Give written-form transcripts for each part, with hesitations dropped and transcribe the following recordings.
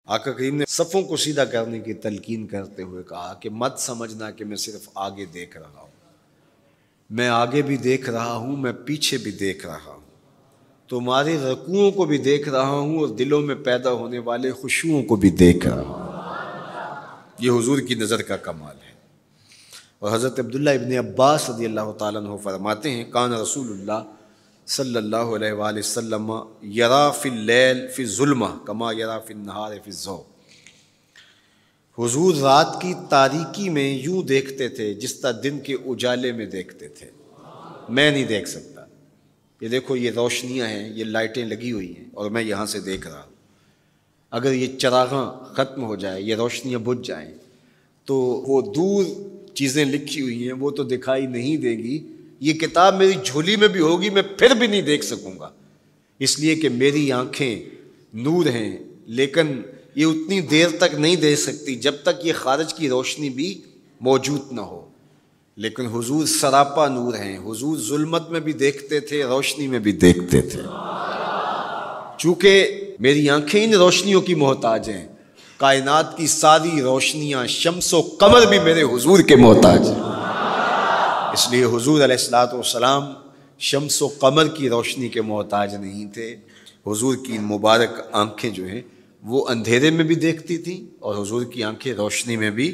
آقا کریم نے صفوں کو سیدھا کرنے کی تلقین کرتے ہوئے کہا کہ مت سمجھنا کہ میں صرف آگے دیکھ رہا ہوں، میں آگے بھی دیکھ رہا ہوں، میں پیچھے بھی دیکھ رہا ہوں، تمہارے رکوعوں کو بھی دیکھ رہا ہوں اور دلوں میں پیدا ہونے والے خشوعوں کو بھی دیکھ رہا ہوں۔ یہ حضور کی نظر کا کمال ہے۔ اور حضرت عبداللہ ابن عباس رضی اللہ تعالیٰ عنہ فرماتے ہیں کان رسول اللہ صلی اللہ علیہ وآلہ وسلم یرا فی اللیل فی الظلمہ کما یرا فی النہار فی الضوء۔ حضور رات کی تاریکی میں یوں دیکھتے تھے جس طرح دن کے اجالے میں دیکھتے تھے۔ میں نہیں دیکھ سکتا، یہ دیکھو یہ روشنیاں ہیں، یہ لائٹیں لگی ہوئی ہیں اور میں یہاں سے دیکھ رہا ہوں، اگر یہ چراغاں ختم ہو جائے، یہ روشنیاں بجھ جائیں تو وہ دور چیزیں لکھی ہوئی ہیں وہ تو دکھائی نہیں دے گی، یہ کتاب میری جھولی میں بھی ہوگی میں پھر بھی نہیں دیکھ سکوں گا، اس لیے کہ میری آنکھیں نور ہیں، لیکن یہ اتنی دیر تک نہیں دے سکتی جب تک یہ خارج کی روشنی بھی موجود نہ ہو۔ لیکن حضور سراپا نور ہیں، حضور ظلمت میں بھی دیکھتے تھے، روشنی میں بھی دیکھتے تھے۔ چونکہ میری آنکھیں ان روشنیوں کی محتاج ہیں، کائنات کی ساری روشنیاں شمس و قمر بھی میرے حضور کے محتاج ہیں، اس لیے حضور علیہ الصلوۃ والسلام شمس و قمر کی روشنی کے محتاج نہیں تھے۔ حضور کی مبارک آنکھیں جو ہیں وہ اندھیرے میں بھی دیکھتی تھیں اور حضور کی آنکھیں روشنی میں بھی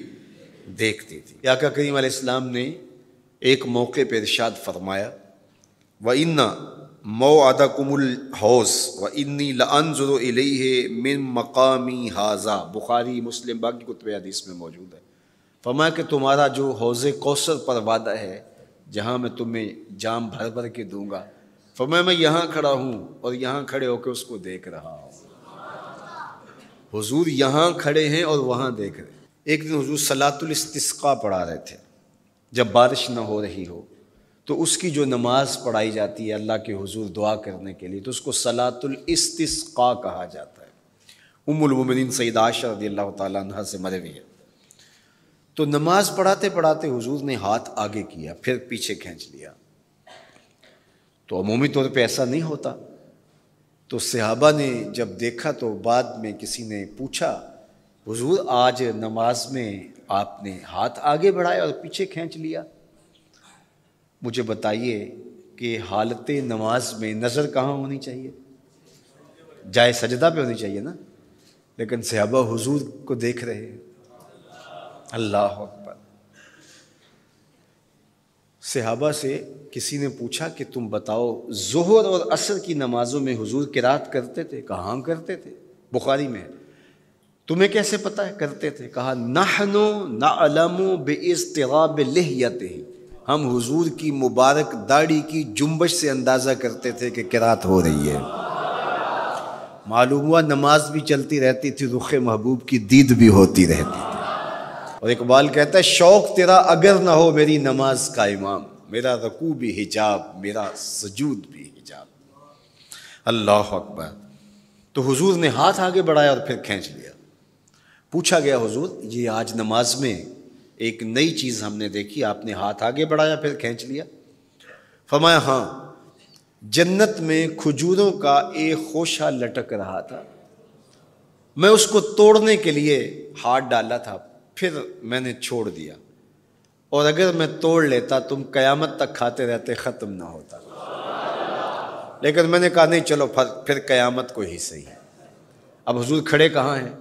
دیکھتی تھیں۔ آقا کریم علیہ السلام نے ایک موقع پہ ارشاد فرمایا وَإِنَّ مَوْعَدَكُمُ الْحَوْض وَإِنِّي لَأَنظُرُ إِلَيْهِ مِن مَقَامِي هَٰذَا، بخاری مسلم باقی کتب حدیث میں موجود ہے۔ فرمایا کہ تمہارا جو حوض کوثر پر وعدہ ہے جہاں میں تمہیں جام بھر بھر کے دوں گا، فرمایا میں یہاں کھڑا ہوں اور یہاں کھڑے ہو کے اس کو دیکھ رہا ہوں۔ حضور یہاں کھڑے ہیں اور وہاں دیکھ رہے ہیں۔ ایک دن حضور صلاۃ الاستسقاء پڑھا رہے تھے، جب بارش نہ ہو رہی ہو تو اس کی جو نماز پڑھائی جاتی ہے اللہ کے حضور دعا کرنے کے لیے تو اس کو صلاۃ الاستسقاء کہا جاتا ہے۔ ام المومنین سیدہ عائشہ رضی اللہ تعالیٰ عنہا سے مروی ہے۔ تو نماز پڑھاتے پڑھاتے حضور نے ہاتھ آگے کیا پھر پیچھے کھینچ لیا، تو عمومی طور پہ ایسا نہیں ہوتا۔ تو صحابہ نے جب دیکھا تو بعد میں کسی نے پوچھا حضور آج نماز میں آپ نے ہاتھ آگے بڑھایا اور پیچھے کھینچ لیا، مجھے بتائیے کہ حالت نماز میں نظر کہاں ہونی چاہیے؟ جائے سجدہ پہ ہونی چاہیے نا، لیکن صحابہ حضور کو دیکھ رہے ہیں۔ اللہ اکبر۔ صحابہ سے کسی نے پوچھا کہ تم بتاؤ ظہر اور عصر کی نمازوں میں حضور قرات کرتے تھے؟ کہاں کرتے تھے؟ بخاری میں۔ تمہیں کیسے پتہ ہے کرتے تھے؟ کہا نحن نعلم باضطراب لحیتہ، ہم حضور کی مبارک داڑھی کی جنبش سے اندازہ کرتے تھے کہ قرات ہو رہی ہے۔ معلوم ہوا نماز بھی چلتی رہتی تھی، رخ محبوب کی دید بھی ہوتی رہتی تھی۔ اور اقبال کہتا ہے شوق تیرا اگر نہ ہو میری نماز کا امام، میرا رکوع بھی حجاب میرا سجود بھی حجاب۔ اللہ اکبر۔ تو حضور نے ہاتھ آگے بڑھایا اور پھر کھینچ لیا۔ پوچھا گیا حضور یہ آج نماز میں ایک نئی چیز ہم نے دیکھی، آپ نے ہاتھ آگے بڑھایا پھر کھینچ لیا؟ فرمایا ہاں، جنت میں کھجوروں کا ایک خوشہ لٹک رہا تھا، میں اس کو توڑنے کے لیے ہاتھ ڈالا تھا، پھر میں نے چھوڑ دیا، اور اگر میں توڑ لیتا تم قیامت تک کھاتے رہتے ختم نہ ہوتا، لیکن میں نے کہا نہیں چلو پھر قیامت کو ہی صحیح۔ اب حضور کھڑے کہاں ہیں؟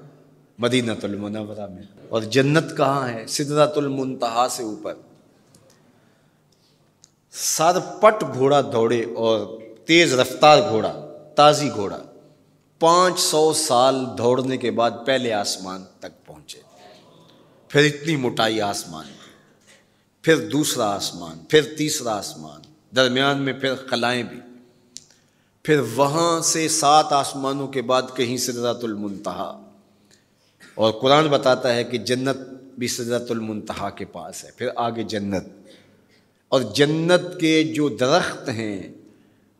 مدینہ المنورہ میں، اور جنت کہاں ہے؟ سدرۃ المنتہا سے اوپر۔ سر پٹ گھوڑا دوڑے اور تیز رفتار گھوڑا، تازی گھوڑا، 500 سال دوڑنے کے بعد پہلے آسمان تک پہنچے، پھر اتنی موٹائی آسمان کی، پھر دوسرا آسمان، پھر تیسرا آسمان، درمیان میں پھر خلائیں بھی، پھر وہاں سے 7 آسمانوں کے بعد کہیں سدرۃ المنتہا، اور قرآن بتاتا ہے کہ جنت بھی سدرۃ المنتہا کے پاس ہے، پھر آگے جنت، اور جنت کے جو درخت ہیں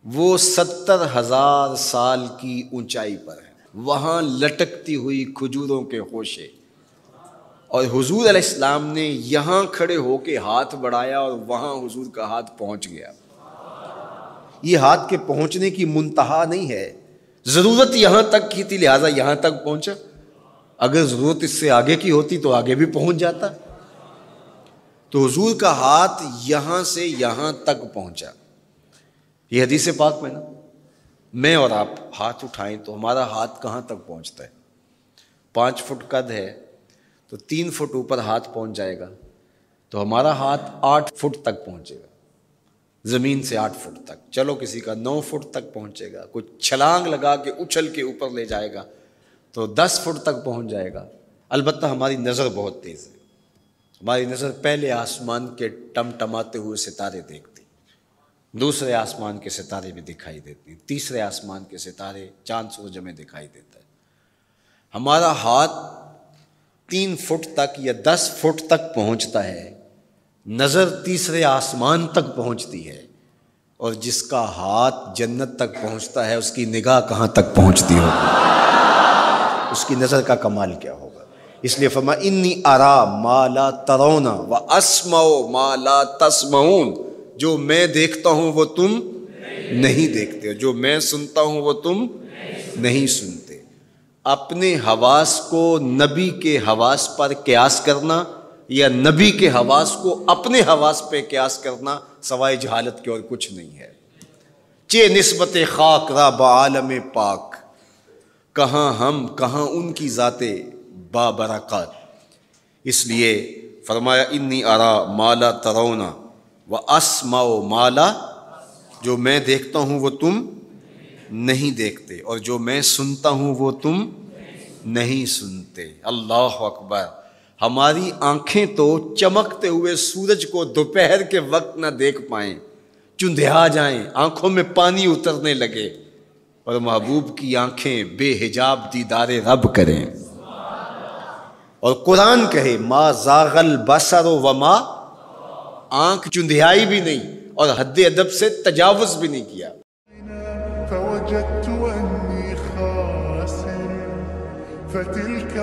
وہ 70,000 سال کی اونچائی پر ہیں، وہاں لٹکتی ہوئی کھجوروں کے خوشے، اور حضور علیہ السلام نے یہاں کھڑے ہو کے ہاتھ بڑھایا اور وہاں حضور کا ہاتھ پہنچ گیا۔ یہ ہاتھ کے پہنچنے کی منتہا نہیں ہے، ضرورت یہاں تک کی تھی لہٰذا یہاں تک پہنچا، اگر ضرورت اس سے آگے کی ہوتی تو آگے بھی پہنچ جاتا. تو حضور کا ہاتھ یہاں سے یہاں تک پہنچا. یہ حدیث پاک میں نا، میں اور آپ ہاتھ اٹھائیں تو ہمارا ہاتھ کہاں تک پہنچتا ہے؟ 5 فٹ قد ہے تو 3 فٹ اوپر ہاتھ پہنچ جائے گا، تو ہمارا ہاتھ 8 فٹ تک پہنچے گا، زمین سے 8 فٹ تک. چلو کسی کا 9 فٹ تک پہنچے گا، کچھ چھلانگ لگا کے اچھل کے اوپر لے جائے گا تو 10 فٹ تک پہنچ جائے گا. البتہ ہماری نظر بہت تیز ہے. ہماری نظر پہلے آسمان کے ٹمٹماتے ہوئے ستارے دیکھتی، دوسرے آسمان کے ستارے بھی دکھائی دیتے ہیں، تیسرے آسمان کے ستارے، چاند سورج میں دکھائی دیتا ہے. ہمارا ہاتھ 3 فٹ تک یا 10 فٹ تک پہنچتا ہے، نظر تیسرے آسمان تک پہنچتی ہے. اور جس کا ہاتھ جنت تک پہنچتا ہے اس کی نگاہ کہاں تک پہنچتی ہوگی، اس کی نظر کا کمال کیا ہوگا. اس لیے فرمایا انی ارا ما لا ترون واسمع ما لا تسمعون. جو میں دیکھتا ہوں وہ تم نہیں دیکھتے، جو میں سنتا ہوں وہ تم نہیں سنتے. اپنے حواس کو نبی کے حواس پر قیاس کرنا یا نبی کے حواس کو اپنے حواس پہ قیاس کرنا سوائے جہالت کے اور کچھ نہیں ہے. چے نسبت خاک را بعالم پاک، کہاں ہم کہاں ان کی ذاتیں بابرکات. اس لیے فرمایا انی ارا ما لا ترون واسمع ما لا، جو میں دیکھتا ہوں وہ تم نہیں دیکھتے، اور جو میں سنتا ہوں وہ تم نہیں سنتے. اللہ اکبر. ہماری آنکھیں تو چمکتے ہوئے سورج کو دوپہر کے وقت نہ دیکھ پائیں، چندھیا جائیں، آنکھوں میں پانی اترنے لگے، اور محبوب کی آنکھیں بے حجاب دیدار رب کریں. اور قرآن کہے ما زاغ البصر وما، آنکھ چندھیائی بھی نہیں اور حد ادب سے تجاوز بھی نہیں کیا. فوجدت أني خاسر فتلك